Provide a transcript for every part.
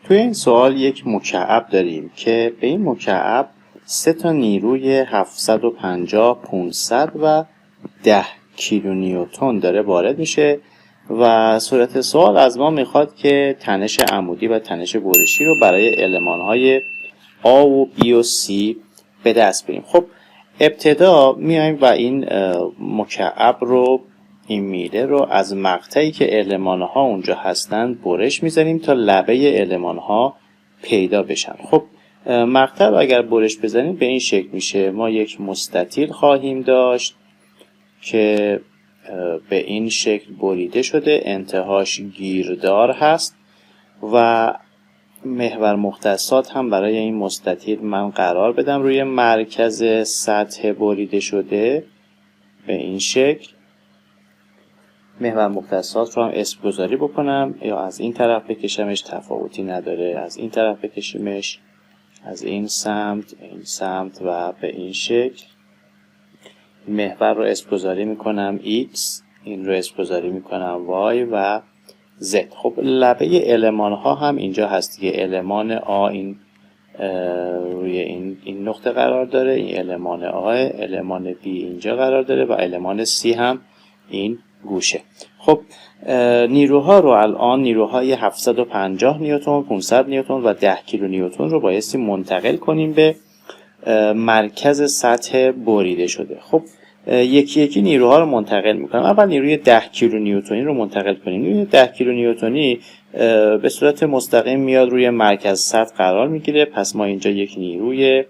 توی این سوال یک مکعب داریم که به این مکعب 3 تا نیروی 750 500 و 10 کیلونیوتن داره وارد میشه و صورت سوال از ما میخواد که تنش عمودی و تنش برشی رو برای المان‌های A و B و C به دست بیاریم. خب ابتدا میایم و این مکعب رو، این میله رو از مقطعی که المان‌ها اونجا هستند برش میزنیم تا لبه المان‌ها پیدا بشن. خب مقطع رو اگر برش بزنیم به این شکل میشه. ما یک مستطیل خواهیم داشت که به این شکل بریده شده، انتهاش گیردار هست و محور مختصات هم برای این مستطیل من قرار بدم روی مرکز سطح بریده شده به این شکل. محور مختصات رو هم اسم گذاری بکنم، یا از این طرف بکشمش تفاوتی نداره، از این طرف بکشیمش، از این سمت و به این شکل. محور رو اسم گذاری میکنم X، این رو اسم گذاری میکنم Y و Z. خب لبه المان ها هم اینجا هست دیگه. المان A این روی این نقطه قرار داره، این المان A، المان B اینجا قرار داره و المان C هم این گوشه. خب نیروها رو الان نیروهای 750 نیوتن، 500 نیوتن و 10 کیلو نیوتن رو بایستی منتقل کنیم به مرکز سطح بریده شده. خب یکی یکی نیروها رو منتقل میکنم. اول نیروی 10 کیلو نیوتنی رو منتقل کنیم. نیروی 10 کیلو نیوتنی به صورت مستقیم میاد روی مرکز سطح قرار میگیره. پس ما اینجا یک نیروی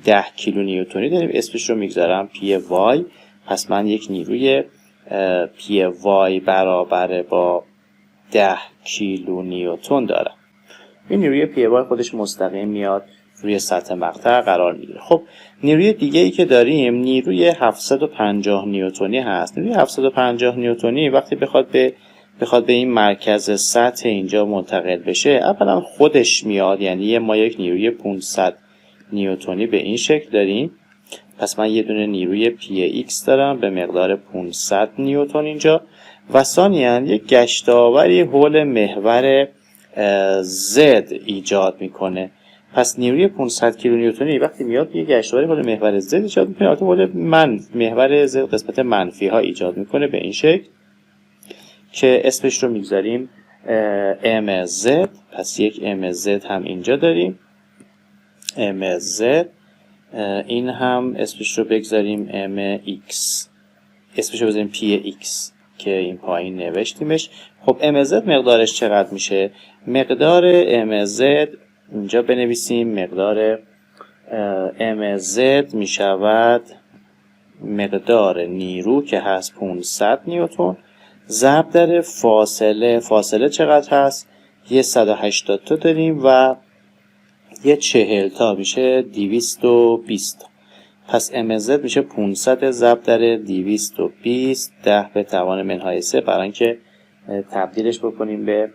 10 کیلو نیوتنی داریم، اسمش رو میگذارم پی وای. پس من یک نیروی پی وای برابر با 10 کیلو نیوتن دارم. این نیروی پی وای خودش مستقیم میاد روی سطح مقطع قرار میگیره. خب نیروی دیگه ای که داریم نیروی 750 نیوتنی هست. نیروی 750 نیوتنی وقتی بخواد به این مرکز سطح اینجا منتقل بشه، اولا خودش میاد، یعنی ما یک نیروی 500 نیوتنی به این شکل داریم. پس من یه دونه نیروی پی ایکس دارم به مقدار 500 نیوتن اینجا و ثانیاً یک گشتاوری حول محور Z ایجاد میکنه. پس نیروی 500 کیلو نیوتنی وقتی میاد یه گشتاوری حول محور Z ایجاد میکنه، البته حول محور Z قسمت منفی ها ایجاد میکنه به این شکل که اسمش رو میگذاریم MZ. پس یک MZ هم اینجا داریم، MZ. این هم اسمش رو بگذاریم MX، اسمش رو بذاریم PX که این پایین نوشتیمش. خب MZ مقدارش چقدر میشه؟ مقدار MZ اینجا بنویسیم، مقدار MZ میشود مقدار نیرو که هست 500 نیوتن ضرب در فاصله چقدر هست؟ یه 180 تا داریم و یه 40 تا میشه 220. پس MZ میشه 500 ضرب در 220 10 به توان منهای 3 برای اینکه تبدیلش بکنیم به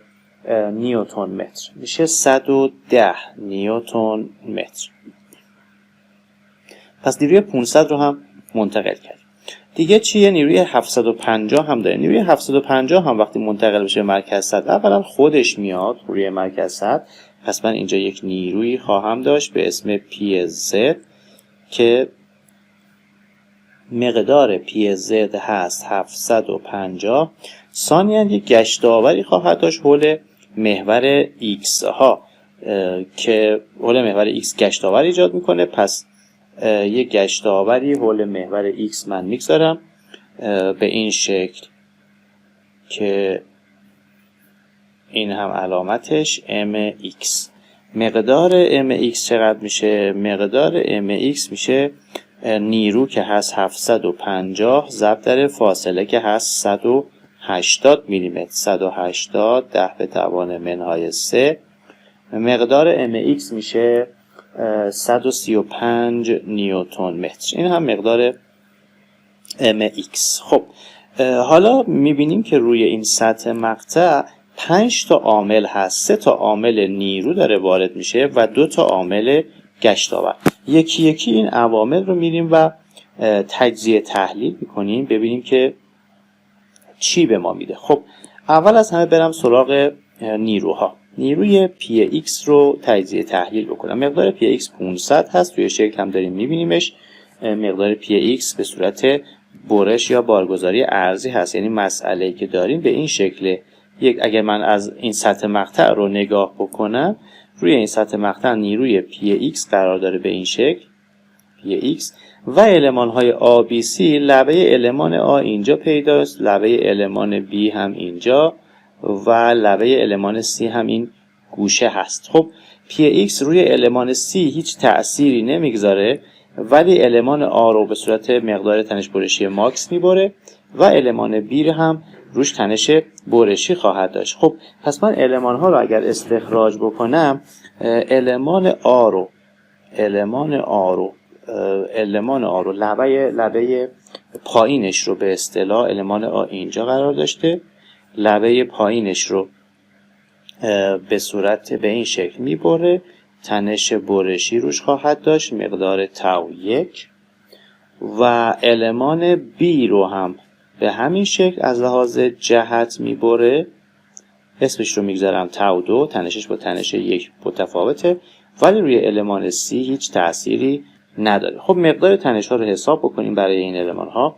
نیوتن متر میشه 110 نیوتن متر. پس نیروی 500 رو هم منتقل کردیم. دیگه چیه؟ نیروی 750 هم داریم. نیروی 750 هم وقتی منتقل بشه مرکز سطح، اولا خودش میاد روی مرکز سطح. پس من اینجا یک نیروی خواهم داشت به اسم PZ که مقدار PZ هست 750. ثانیاً یک گشتاوری خواهد داشت حول محور X ها که حول محور X گشتاور ایجاد میکنه. پس یک گشتاوری حول محور X من میگذارم به این شکل که این هم علامتش MX. مقدار MX چقدر میشه؟ مقدار MX میشه نیرو که هست 750 ضرب در فاصله که هست 180 میلیمتر، 180 10 به توان منهای 3. مقدار MX میشه 135 نیوتن متر. این هم مقدار MX. خب حالا میبینیم که روی این سطح مقطع 5 تا عامل هست. 3 تا عامل نیرو داره وارد میشه و 2 تا عامل گشتاور. یکی یکی این عوامل رو میریم و تجزیه تحلیل میکنیم ببینیم که چی به ما میده. خب اول از همه برم سراغ نیروها. نیروی PX رو تجزیه تحلیل بکنم. مقدار PX 500 هست، توی شکل هم داریم میبینیمش. مقدار PX به صورت برش یا بارگذاری ارزی هست، یعنی مسئله‌ای که داریم به این شکل. اگر من از این سطح مقطع رو نگاه بکنم، روی این سطح مقطع نیروی PX قرار داره به این شکل PX و المان‌های ABC، لبه المان A اینجا پیداست، لبه المان B هم اینجا و لبه المان C هم این گوشه هست. خب PX روی المان C هیچ تأثیری نمیگذاره، ولی المان A رو به صورت مقدار تنش برشی ماکس میبره و المان B هم روش تنش برشی خواهد داشت. خب پس من المان ها رو اگر استخراج بکنم، المان A رو لبه پایینش رو به اصطلاح المان A اینجا قرار داشته، لبه پایینش رو به صورت به این شکل میبره، تنش برشی روش خواهد داشت مقدار تاو 1 و المان B رو هم به همین شکل از لحاظ جهت میبره، اسمش رو میگذارم تاو 2، تنشش با تنش 1 متفاوته، ولی روی المان C هیچ تأثیری نداره. خب مقدار تنش ها رو حساب بکنیم برای این المان ها.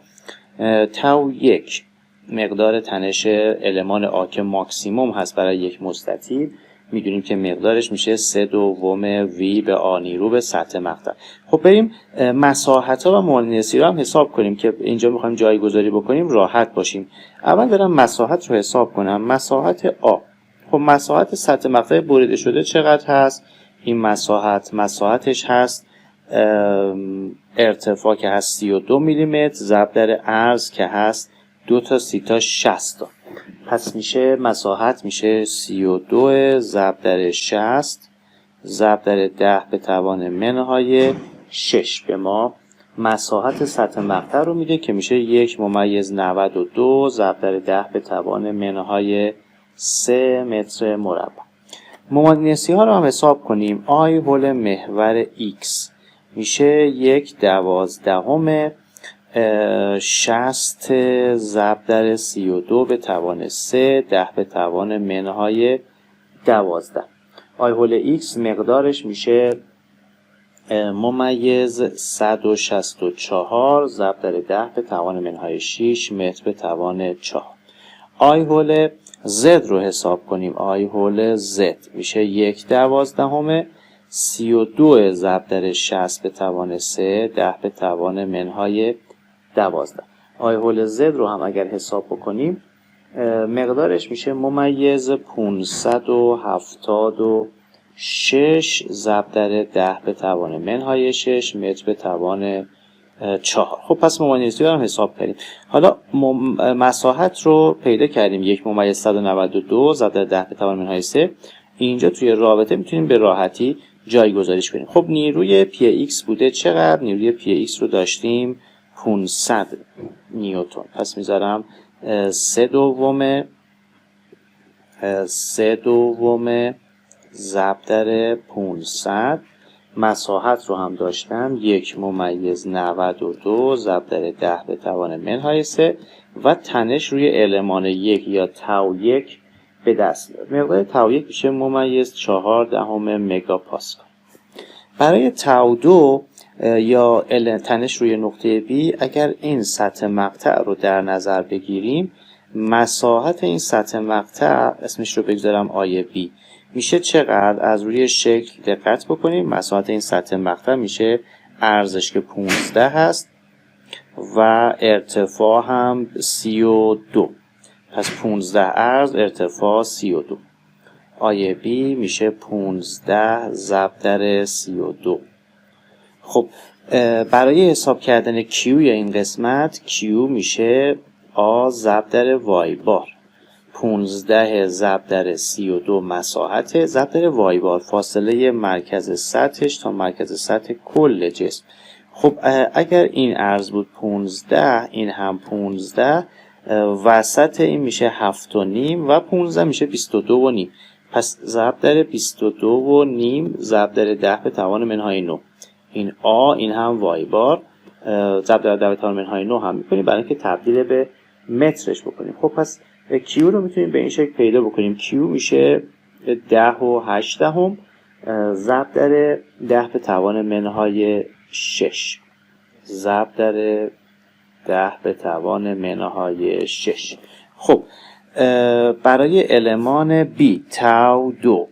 تاو 1 مقدار تنش المان A که ماکسیموم هست برای یک مستطیل، میدونیم که مقدارش میشه 3/2 V به A نیرو به سطح مقطع. خب بریم مساحت ها و مولنسی رو هم حساب کنیم که اینجا میخوایم جایگذاری بکنیم راحت باشیم. اول برم مساحت رو حساب کنم. مساحت A، خب مساحت سطح مقطع بریده شده چقدر هست؟ این مساحتش هست ارتفاع که هست 32 میلیمتر، ضرب در عرض که هست 2 تا 30 تا 60 تا. پس میشه مساحت میشه 32 ضرب در 60 ضرب در 10 به توان منهای 6 به ما مساحت سطح مقطع رو میده که میشه 1/92 ضرب در 10 به توان منهای 3 متر مربع. موماننسی ها رو هم حساب کنیم. آی حول محور X میشه 1/12 60 ضرب در 32 به توان 3 10 به توان منهای 12. آی حول X مقدارش میشه ممیز 164 ضرب در 10 به توان منهای 6 متر به توان 4. آی حول Z رو حساب کنیم. آی حول Z میشه 1/12 32 ضرب در 60 به توان 3 10 به توان منهای 12. آی حول Z رو هم اگر حساب بکنیم مقدارش میشه ممیز 576 ضرب در 10 به توان منهای 6 متر به توان 4. خب پس موماننسی رو هم حساب کردیم. حالا مساحت رو پیدا کردیم 1/192 ضرب در 10 به توان منهای 3. اینجا توی رابطه میتونیم به راحتی جایگذاریش کنیم. خب نیروی PX بوده چقدر؟ نیروی PX رو داشتیم 500 نیوتن. پس میذارم 3/2 ضرب در 500. مساحت رو هم داشتم 1/92 ضرب در 10 به توان منهای 3 و تنش روی المان 1 یا تاو 1 به دست میاد. مقدار تاو 1 میشه ممیز 4 مگاپاسکال. برای تاو 2 یا تنش روی نقطه B اگر این سطح مقطع رو در نظر بگیریم، مساحت این سطح مقطع اسمش رو بگذارم آی B میشه چقدر؟ از روی شکل دقت بکنیم. مساحت این سطح مقطع میشه عرضش که 15 هست و ارتفاع هم 32. پس 15 عرض ارتفاع 32. آی B میشه 15 ضرب در 32. خب برای حساب کردن Q یا این قسمت Q میشه A ضرب در Y بار. 15 ضرب در 32 مساحت ضرب در Y بار فاصله مرکز سطحش تا مرکز سطح کل جسم. خب اگر این عرض بود 15 این هم 15 وسط این میشه 7.5 و 15 میشه 22.5. پس ضرب در 22.5 ضرب در 10 به توان منهای 9. این A این هم Y بار ضرب در 10 به توان منهای 9 هم میکنیم برای اینکه تبدیل به مترش بکنیم. خب پس Q رو میتونیم به این شکل پیدا بکنیم. Q میشه 10.8 ضرب در 10 به توان منهای 6 ضرب در 10 به توان منهای 6. خب برای المان B تاو 2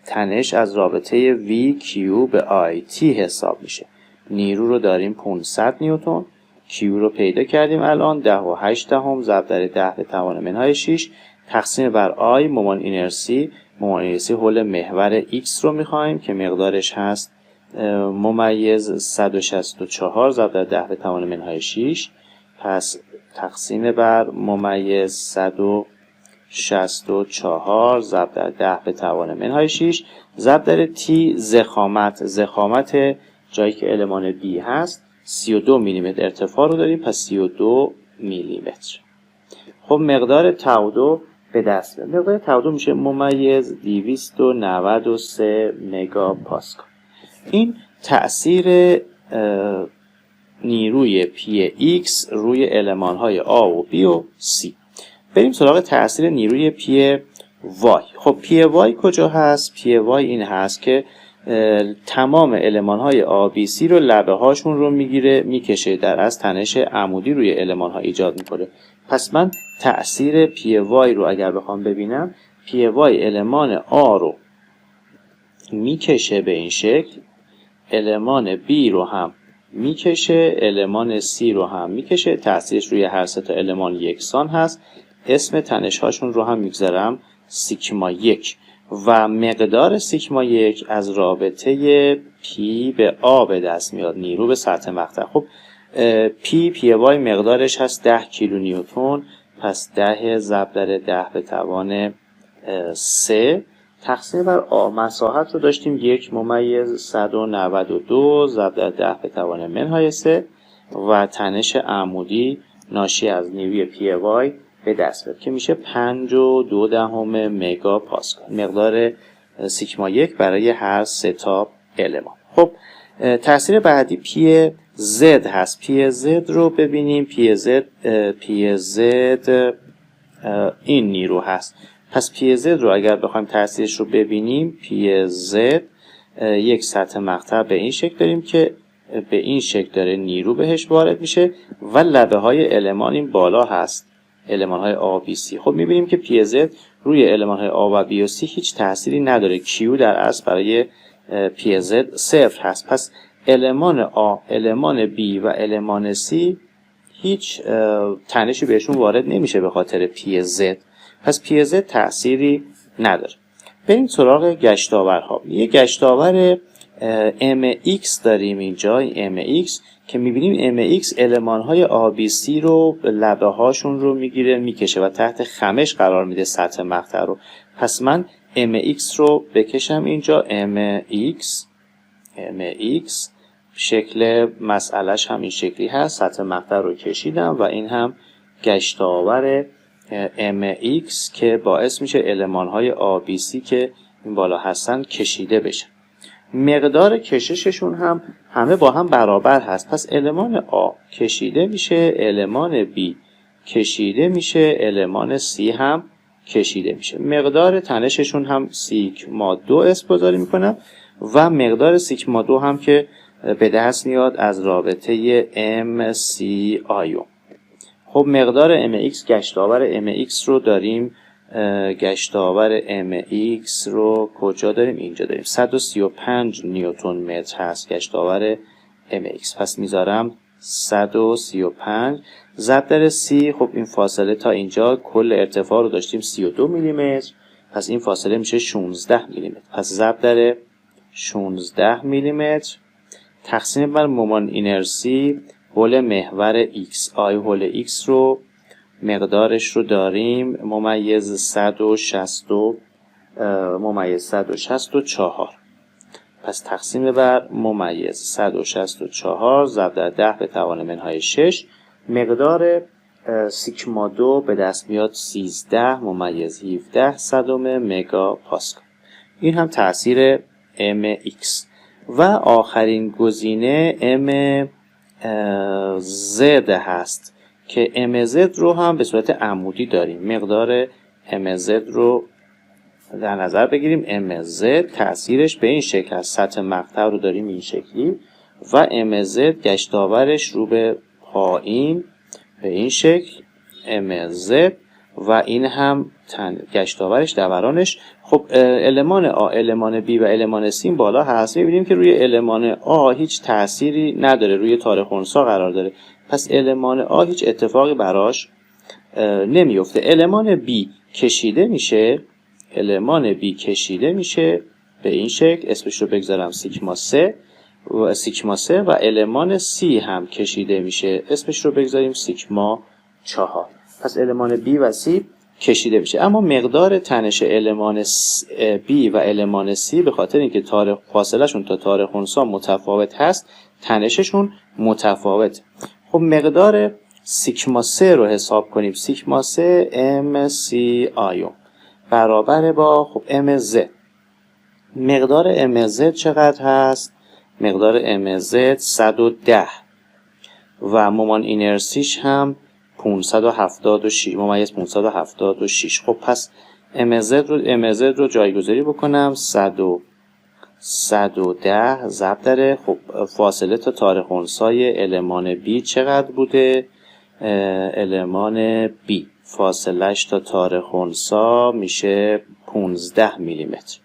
تنش از رابطه VQ به IT حساب میشه. نیرو رو داریم 500 نیوتن، Q رو پیدا کردیم الان 10.8 ضرب در 10 به توان منهای 6 تقسیم بر I مومان اینرسی حول محور X رو میخوایم که مقدارش هست ممیز 164 ضرب در 10 به توان منهای 6. پس تقسیم بر ممیز 164 ضرب در 10 به توان منهای 6 ضرب در T ضخامت جایی که المان B هست 32 میلیمتر ارتفاع رو داریم، پس 32 میلیمتر. خب مقدار تاو 2 به دست میاد. مقدار تاو 2 میشه ممیز 293 مگا پاسکال. این تأثیر نیروی PX روی المان‌های A و B و C. بریم سراغ تأثیر نیروی PY. خب PY کجا هست؟ PY این هست که تمام المان‌های ABC رو لبه هاشون رو میکشه، در از تنش عمودی روی المان‌ها ایجاد میکنه. پس من تأثیر PY رو اگر بخوام ببینم، PY المان A رو میکشه به این شکل، المان B رو هم میکشه، المان C رو هم میکشه. تأثیرش روی هر سه تا المان یکسان هست. اسم تنش هاشون رو هم میگذارم سیگما 1 و مقدار سیگما 1 از رابطه P به A به دست میاد، نیرو به سطح مقطع. خب PY مقدارش هست 10 کیلو نیوتن، پس 10 ضرب در 10 به توان 3 تقسیم بر A. مساحت رو داشتیم 1 ممیز 192 ضرب در 10 به توان منهای 3 و تنش عمودی ناشی از نیروی PY به دست بیاد که میشه 5.2 مگا پاسکال، مقدار سیگما 1 برای هر سه تا المان. خب تأثیر بعدی PZ هست. PZ رو ببینیم. PZ این نیرو هست. پس PZ رو اگر بخوایم تأثیرش رو ببینیم، PZ یک سطح مقطع به این شکل داریم که به این شکل داره نیرو بهش وارد میشه و لبه های المان این بالا هست، المان های A B C. خب میبینیم که PZ روی المان های A و B و C هیچ تأثیری نداره. Q در اصل برای PZ 0 هست. پس المان A، المان B و المان C هیچ تنشی بهشون وارد نمیشه به خاطر PZ. پس PZ تأثیری نداره. بریم سراغ گشتاورها. یه گشتاور MX داریم اینجا، MX که میبینیم MX المانهای ABC رو لبه هاشون رو میگیره میکشه و تحت خمش قرار میده سطح مقطع رو. پس من MX رو بکشم اینجا، MX شکل مسئلهش هم این شکلی هست، سطح مقطع رو کشیدم و این هم گشتاور MX که باعث میشه المانهای ABC که این بالا هستن کشیده بشن. مقدار کشششون هم همه با هم برابر هست. پس المان A کشیده میشه، المان B کشیده میشه، المان C هم کشیده میشه. مقدار تنششون هم سیگما 2 اسم گذاری میکنم و مقدار سیگما 2 هم که به دست میاد از رابطه MCIO. خب مقدار MX، گشتاور MX رو داریم، گشتاور MX رو کجا داریم؟ اینجا داریم. 135 نیوتن متر هست گشتاور MX. پس میذارم 135 ضرب در C. خب این فاصله تا اینجا کل ارتفاع رو داشتیم 32 میلیمتر، پس این فاصله میشه 16 میلیمتر. پس ضرب در 16 میلیمتر تقسیم بر مومان اینرسی حول محور X. آی حول X رو مقدارش رو داریم ممیز 164. پس تقسیم بر ممیز 164 ضرب در 10 به توان منهای 6 مقدار سیگما 2 به دست میاد 13 ممیز 17 صدم مگا پاسکال. این هم تأثیر MX. و آخرین گزینه MZ هست که MZ رو هم به صورت عمودی داریم. مقدار MZ رو در نظر بگیریم MZ تأثیرش به این شکل است. سطح مقطع رو داریم این شکلی و MZ گشتاورش رو به پایین به این شکل MZ و این هم گشتاورش دورانش. خب المان A، المان B و المان C بالا هست. می‌بینیم که روی المان A هیچ تأثیری نداره، روی تار خنثی قرار داره. پس المان A هیچ اتفاقی براش نمیفته. المان B کشیده میشه، المان B کشیده میشه به این شکل، اسمش رو بگذارم سیگما 3 و المان C هم کشیده میشه، اسمش رو بگذاریم سیگما 4. پس المان B و C کشیده میشه. اما مقدار تنش المان B و المان C به خاطر اینکه فاصلهشون تا تار خنثی متفاوت هست، تنششون متفاوت. خب مقدار سیگما 3 رو حساب کنیم. سیگما 3 MC آیون برابر با خب MZ. مقدار MZ چقدر هست؟ مقدار MZ 110 و مومان اینرسیش هم 576 ممیز 576. خب پس MZ رو جایگذاری بکنم 110 ضرب در خب فاصله تا تار خنثی المان B چقدر بوده؟ المان B فاصلهش تا تار خنثی میشه 15 میلیمتر.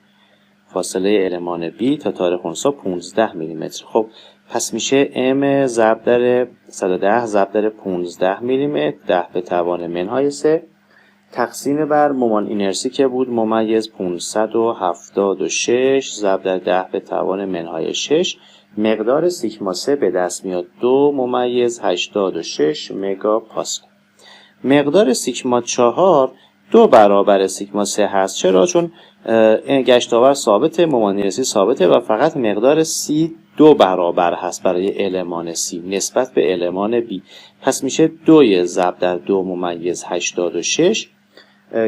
فاصله المان B تا تار خنثی 15 میلیمتر. خب پس میشه M ضرب در 110 ضرب در 15 میلیمتر 10 به توان منهای 3 تقسیم بر مومان اینرسی که بود ممیز 576 ضرب در 10 به توان منهای 6. مقدار سیگما 3 به دست میاد 2.86 مگا پاسکال. مقدار سیگما 4 2 برابر سیگما 3 هست. چرا؟ چون گشتاور ثابته، مومان اینرسی ثابته و فقط مقدار C 2 برابر هست برای المان C نسبت به المان B. پس میشه 2 ضرب در 2.86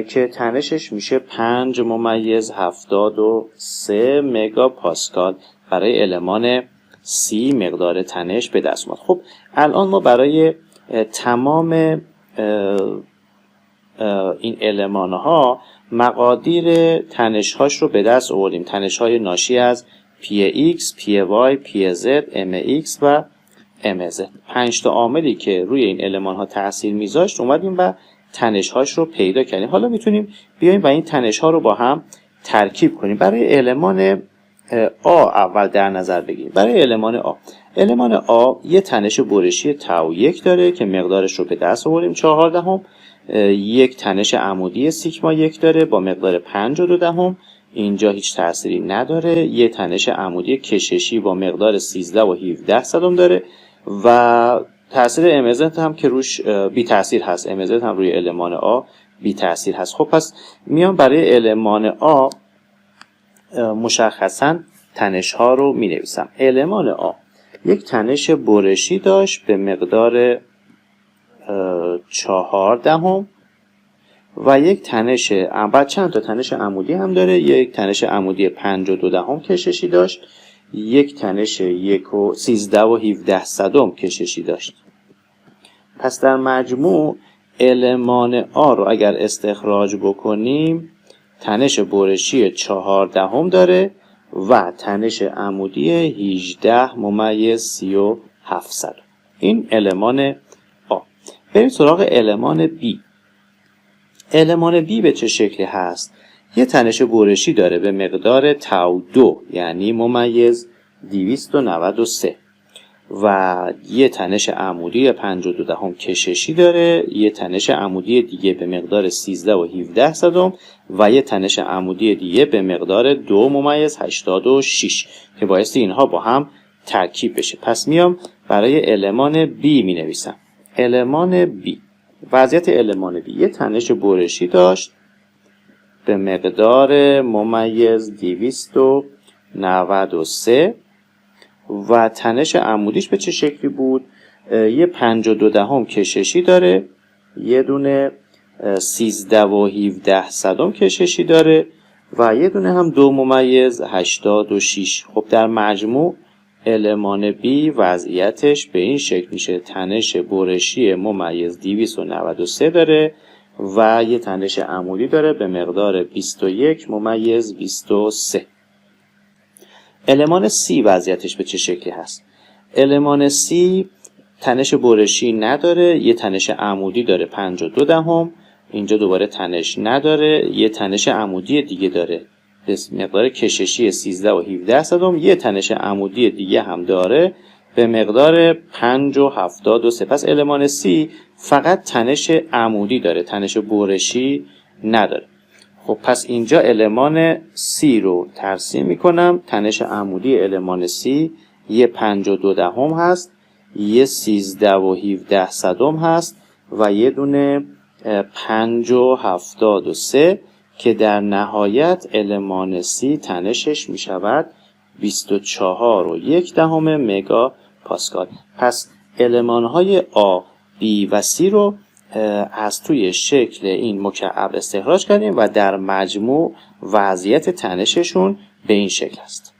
که تنشش میشه 5.73 مگا پاسکال برای المان C مقدار تنش به دست اومد. خب الان ما برای تمام این المان‌ها مقادیر تنش‌هاش رو به دست آوردیم. تنش‌های ناشی از PX، PY، PZ، MX و MZ. 5 تا عاملی که روی این المان‌ها تأثیر میذاشت اومدیم و تنش‌هاش رو پیدا کردیم. حالا میتونیم بیایم و این تنش‌ها رو با هم ترکیب کنیم. برای المان A اول در نظر بگیریم. برای المان A یه تنش برشی تاو 1 داره که مقدارش رو به دست آوریم 14. یک تنش عمودی سیگما 1 داره با مقدار 5.2. اینجا هیچ تأثیری نداره. یه تنش عمودی کششی با مقدار 13.17 داره و تأثیر MZ هم که روش بی تأثیر هست. MZ هم روی المان A بی تأثیر هست. خب پس میام برای المان A مشخصاً تنش ها رو می نویسم. المان A یک تنش برشی داشت به مقدار 14 و یک تنش بعد چند تا تنش عمودی هم داره. یک تنش عمودی 5.2 کششی داشت، یک تنش 13.17 کششی داشت. پس در مجموع المان A رو اگر استخراج بکنیم تنش برشی 14 داره و تنش عمودی 18.37. این المان A. بریم سراغ المان B. المان B به چه شکلی هست؟ یه تنش برشی داره به مقدار تاو 2 یعنی ممیز 293 و یه تنش عمودی 5.2 کششی داره، یه تنش عمودی دیگه به مقدار 13.17 و یه تنش عمودی دیگه به مقدار 2.86 که بایستی اینها با هم ترکیب بشه. پس میام برای المان B می نویسم. المان B، وضعیت المان B یه تنش برشی داشت به مقدار ممیز 293 و تنش عمودیش به چه شکلی بود؟ یه 5.2 کششی داره، یه دونه 13.17 کششی داره و یه دونه هم 2.86. خب در مجموع المان B وضعیتش به این شکل میشه. تنش برشی ممیز 293 داره و یه تنش عمودی داره به مقدار 21/23. المان C وضعیتش به چه شکلی هست؟ المان C تنش برشی نداره، یه تنش عمودی داره 52 اینجا دوباره تنش نداره، یه تنش عمودی دیگه داره به مقدار کششی 13.17، یه تنش عمودی دیگه هم داره به مقدار 5.73. پس المان C فقط تنش عمودی داره، تنش برشی نداره. خب پس اینجا المان C رو ترسیم میکنم. تنش عمودی المان C یه 52 هست، یه 13.17 هست و یه دونه 5.73 که در نهایت المان C تنشش میشود 24.1 مگا پاسکال. پس المانهای A، B و C رو از توی شکل این مکعب استخراج کردیم و در مجموع وضعیت تنششون به این شکل است.